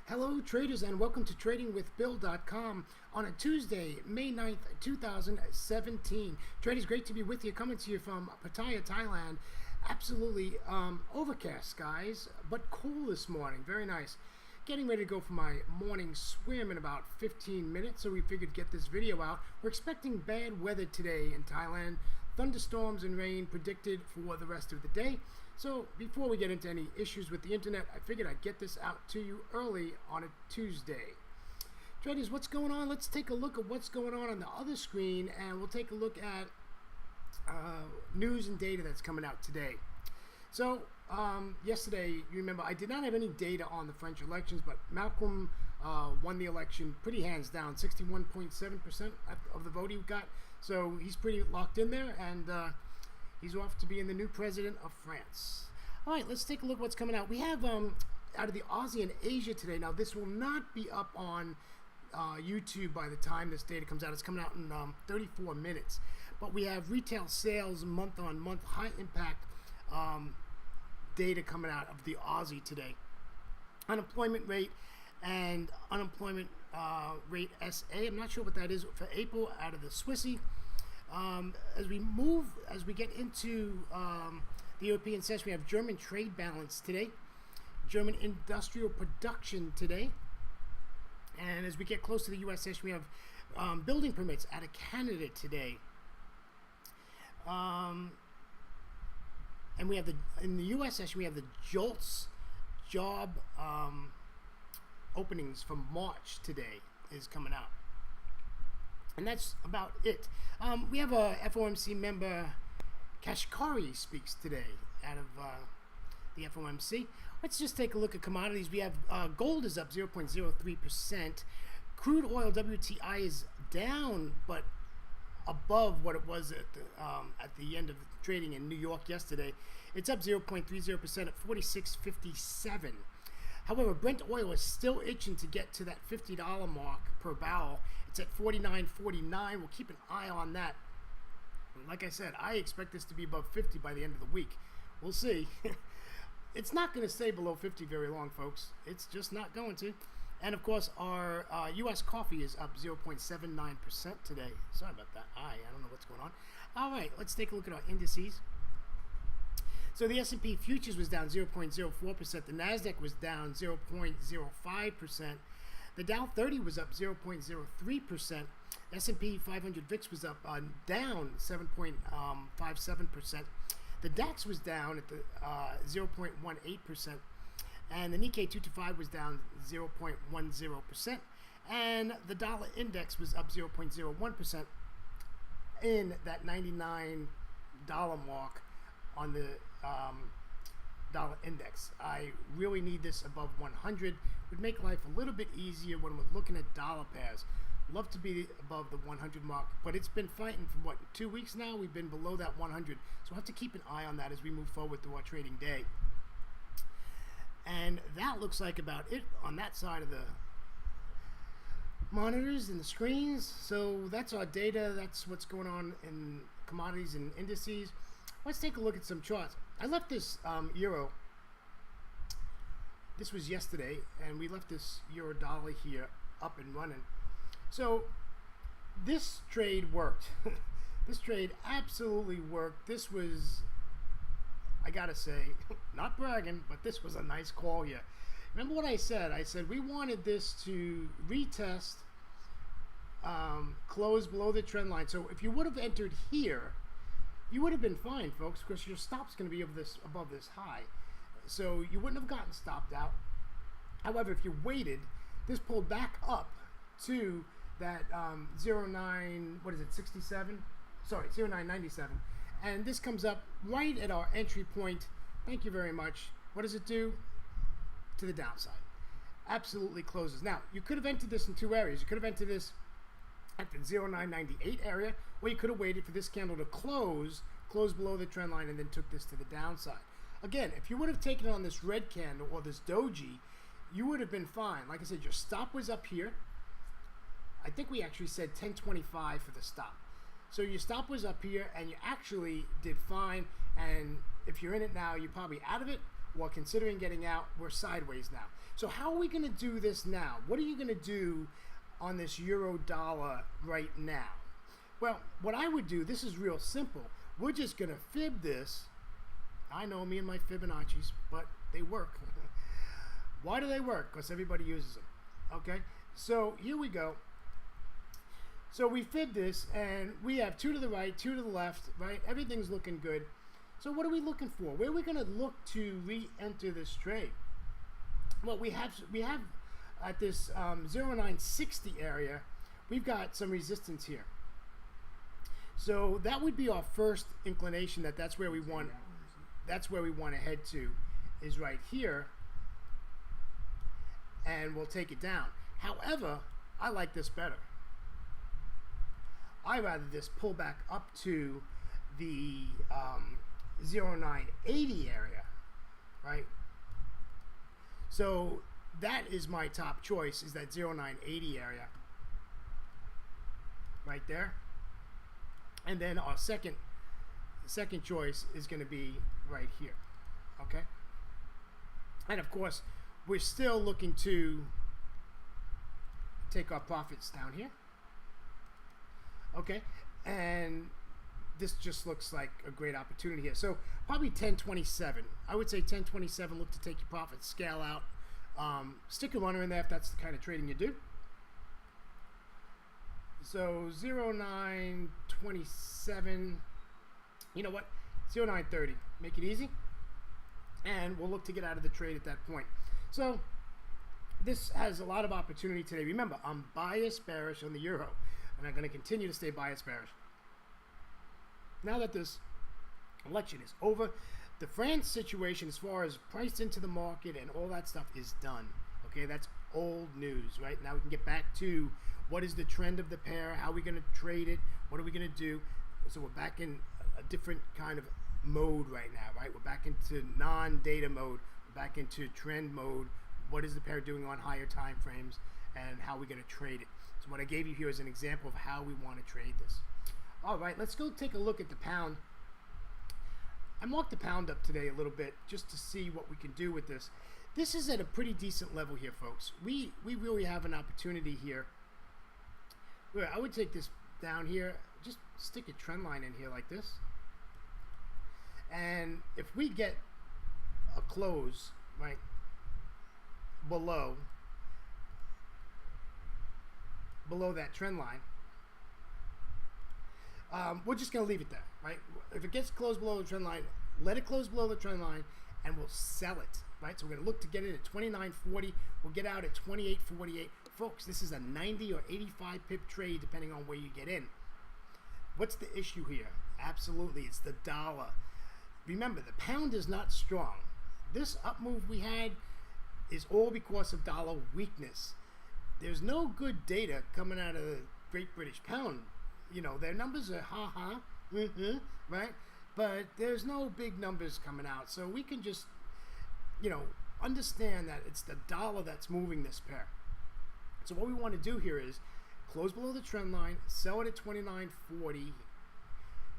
Hello traders and welcome to tradingwithbill.com on a Tuesday, May 9th, 2017. Traders, great to be with you, coming to you from Pattaya, Thailand. Absolutely overcast skies, but cool this morning. Very nice. Getting ready to go for my morning swim in about 15 minutes, so we figured get this video out. We're expecting bad weather today in Thailand. Thunderstorms and rain predicted for the rest of the day. So before we get into any issues with the internet, I figured I'd get this out to you early on a Tuesday. Traders, what's going on? Let's take a look at what's going on the other screen, and we'll take a look at news and data that's coming out today. So yesterday, you remember, I did not have any data on the French elections, but Macron won the election pretty hands down, 61.7% of the vote he got. So he's pretty locked in there, and he's off to being the new president of France. All right, let's take a look at what's coming out. We have out of the Aussie and Asia today. Now, this will not be up on YouTube by the time this data comes out. It's coming out in 34 minutes. But we have retail sales month-on-month, high-impact data coming out of the Aussie today. Unemployment rate and unemployment rate SA. I'm not sure what that is for April out of the Swissy. As we get into the European session, we have German trade balance today, German industrial production today, and as we get close to the U.S. session, we have building permits out of Canada today, and we have in the U.S. session we have the JOLTS job openings from March today is coming out. And that's about it. We have a FOMC member, Kashkari, speaks today out of the FOMC. Let's just take a look at commodities. We have gold is up 0.03%. Crude oil WTI is down, but above what it was at the end of trading in New York yesterday. It's up 0.30% at 46.57. However, Brent oil is still itching to get to that $50 mark per barrel. It's at 49.49. We'll keep an eye on that. Like I said, I expect this to be above 50 by the end of the week. We'll see. It's not going to stay below 50 very long, folks. It's just not going to. And of course, our U.S. coffee is up 0.79% today. Sorry about that. I don't know what's going on. All right, let's take a look at our indices. So the S&P futures was down 0.04%. The NASDAQ was down 0.05%. The Dow 30 was up 0.03%. S&P 500 VIX was up down 7.57%. The DAX was down at the 0.18%. And the Nikkei 225 was down 0.10%. And the dollar index was up 0.01% in that $99 mark on the dollar index. I really need this above 100. Would make life a little bit easier when we're looking at dollar pairs. Love to be above the 100 mark, but it's been fighting for what, 2 weeks now? We've been below that 100, so we'll have to keep an eye on that as we move forward through our trading day. And that looks like about it on that side of the monitors and the screens. So that's our data. That's what's going on in commodities and indices. Let's take a look at some charts. I left this euro. This was yesterday, and we left this euro dollar here up and running. So this trade worked. This trade absolutely worked. This was, I gotta say, not bragging, but this was a nice call here. Remember what I said? I said we wanted this to retest, close below the trend line. So if you would have entered here, you would have been fine, folks, because your stop's going to be above this high. So you wouldn't have gotten stopped out. However, if you waited, this pulled back up to that 67? Sorry, 0997. And this comes up right at our entry point. Thank you very much. What does it do? To the downside. Absolutely closes. Now, you could have entered this in two areas. You could have entered this at the 0998 area, or you could have waited for this candle to close below the trend line and then took this to the downside. Again, if you would have taken it on this red candle or this doji, you would have been fine. Like I said, your stop was up here. I think we actually said 1025 for the stop. So your stop was up here and you actually did fine, and if you're in it now, you're probably out of it, or considering getting out, we're sideways now. So how are we going to do this now? What are you going to do on this euro dollar right now? Well, what I would do, this is real simple. We're just going to fib this. I know, me and my Fibonacci's, but they work. Why do they work? Because everybody uses them. Okay, so here we go. So we fib this, and we have 2 to the right, 2 to the left, right? Everything's looking good. So what are we looking for? Where are we going to look to re-enter this trade? Well, we have at this 0960 area, we've got some resistance here. So that would be our first inclination that's where we want to head to, is right here, and we'll take it down. However, I like this better. I'd rather this pull back up to the 0980 area, right? So that is my top choice, is that 0980 area right there. And then our second choice is going to be right here, okay? And of course, we're still looking to take our profits down here, okay? And this just looks like a great opportunity here. So probably 1027. I would say 1027, look to take your profits, scale out. Stick a runner in there if that's the kind of trading you do. So 0927, you know what, 0930, make it easy, and we'll look to get out of the trade at that point. So this has a lot of opportunity today. Remember, I'm bias bearish on the euro, and I'm going to continue to stay bias bearish. Now that this election is over, the France situation, as far as priced into the market and all that stuff, is done. Okay, that's old news, right? Now we can get back to what is the trend of the pair, how are we going to trade it, what are we going to do. So we're back in a different kind of mode right now, right? We're back into non-data mode, we're back into trend mode. What is the pair doing on higher time frames, and how are we going to trade it? So what I gave you here is an example of how we want to trade this. All right, let's go take a look at the pound. I marked the pound up today a little bit just to see what we can do with this. This is at a pretty decent level here, folks. We really have an opportunity here. I would take this down here, just stick a trend line in here like this. And if we get a close, right, below that trend line, we're just going to leave it there, right? If it gets closed below the trend line, let it close below the trend line, and we'll sell it, right? So we're going to look to get it at 29.40. We'll get out at 28.48. Folks, this is a 90 or 85 pip trade, depending on where you get in. What's the issue here? Absolutely, it's the dollar. Remember, the pound is not strong. This up move we had is all because of dollar weakness. There's no good data coming out of the Great British Pound. You know, their numbers are right? But there's no big numbers coming out. So we can just, you know, understand that it's the dollar that's moving this pair. So what we want to do here is close below the trend line, sell it at 29.40.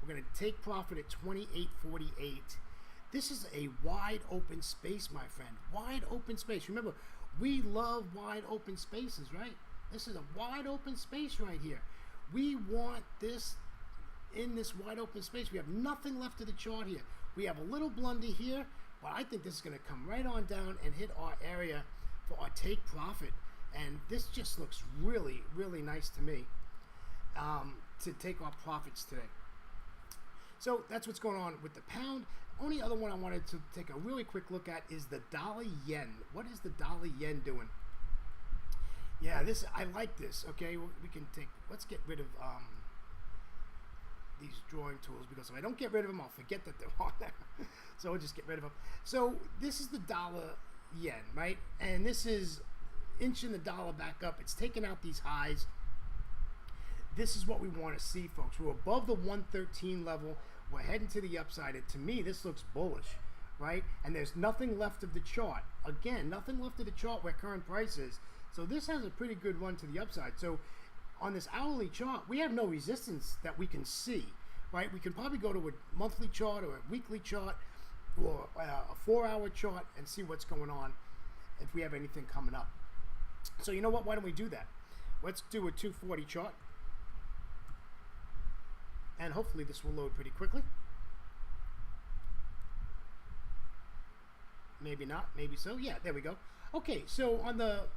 We're going to take profit at 28.48. This is a wide open space, my friend. Wide open space. Remember, we love wide open spaces, right? This is a wide open space right here. We want this in this wide open space. We have nothing left of the chart here. We have a little blunder here, but I think this is going to come right on down and hit our area for our take profit. And this just looks really, really nice to me to take our profits today. So that's what's going on with the pound. Only other one I wanted to take a really quick look at is the dollar yen. What is the dollar yen doing? Yeah, this, I like this. Okay, we can take, let's get rid of these drawing tools, because if I don't get rid of them, I'll forget that they're on there. So we'll just get rid of them. So this is the dollar yen, right? And this is inching the dollar back up. It's taking out these highs. This is what we want to see, folks. We're above the 113 level. We're heading to the upside. And to me, this looks bullish, right? And there's nothing left of the chart. Again, nothing left of the chart where current price is. So this has a pretty good run to the upside. So on this hourly chart, we have no resistance that we can see, right? We can probably go to a monthly chart or a weekly chart or a 4-hour chart and see what's going on if we have anything coming up. So you know what? Why don't we do that? Let's do a 240 chart. And hopefully this will load pretty quickly. Maybe not, maybe so. Yeah, there we go. Okay, so on the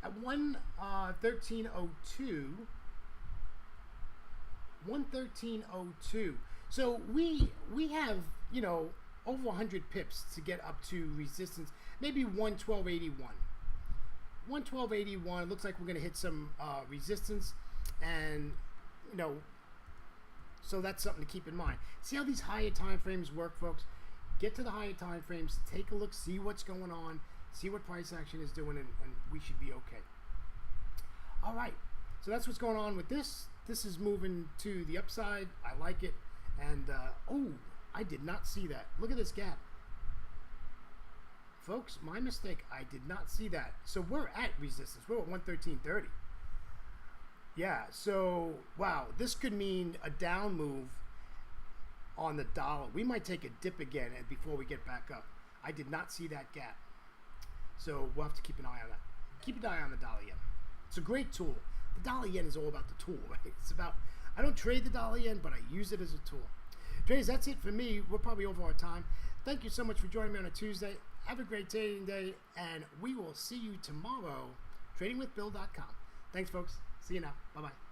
at 113.02, so we have, you know, over 100 pips to get up to resistance, maybe 112.81. 112.81 looks like we're going to hit some resistance, and you know, so that's something to keep in mind. See how these higher time frames work, folks? Get to the higher time frames, take a look, see what's going on, see what price action is doing, and we should be okay. All right, so that's what's going on with this. This is moving to the upside. I like it. And oh, I did not see that. Look at this gap, folks. My mistake. I did not see that. So we're at resistance. We're at 113.30. Yeah, so wow, this could mean a down move on the dollar. We might take a dip again before we get back up. I did not see that gap, so we'll have to keep an eye on that. Keep an eye on the dollar yen. It's a great tool. The dollar yen is all about the tool, right? It's about, I don't trade the dollar yen, but I use it as a tool. Traders, that's it for me. We're probably over our time. Thank you so much for joining me on a Tuesday. Have a great trading day, and we will see you tomorrow, tradingwithbill.com. Thanks, folks. See you now. Bye-bye.